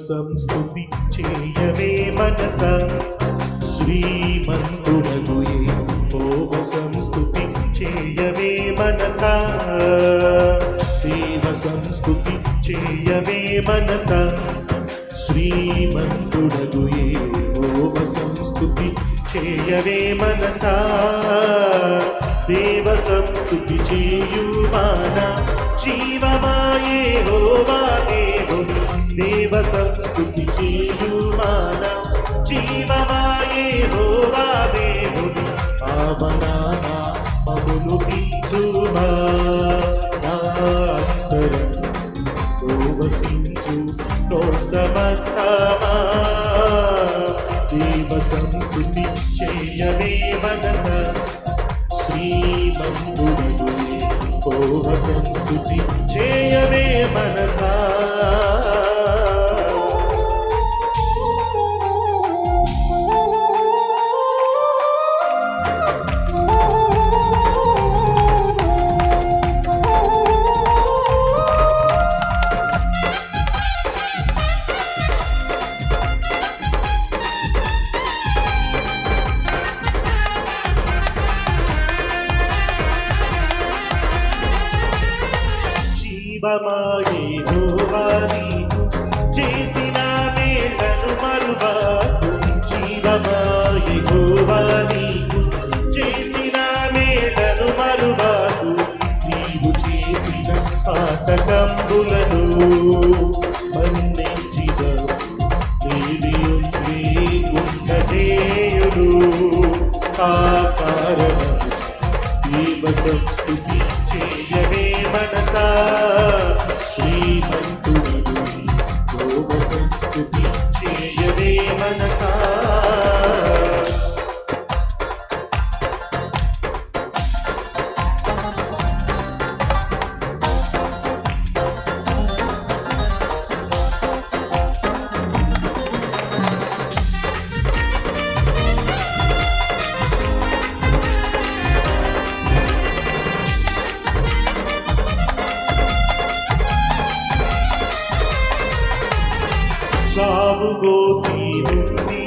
సంస్తుతి చేయవే మనస శ్రీమంతుడగు యెహోవా సంస్తుతి చేయవే మనస దేవ సంస్తుతి చేయవే మనస శ్రీమంతుడగు యెహోవా సంస్తుతి చేయవే మనస దేవ సంస్తుతి చేయుమాన జీవమా యెహోవా దేవుని దేవ సంస్తుతి చేయుమాన జీవమా యెహోవా దేవుని పావనాన మమ్మును తీర్చుమా నా అంతరంగంలో వసించు తో సమస్తమా దేవ సంస్తుతి చేయవే మనస శ్రీమంతుడగు యెహోవా సంస్తుతి చేయవే మనసా జీవమా యెహోవా నీకు చేసిన మేలను మరువకు జీవమా యెహోవా నీకు చేసిన మేలను మరువకు నీవు చేసిన పాతకంబులను మన్నించి చేయు ఆ కారణము దేవ సంస్తుతి చేయవే మనసా శ్రీమంతుడగు యెహోవా సంస్తుతి చేయవే మనసా సావు గోతి నుండి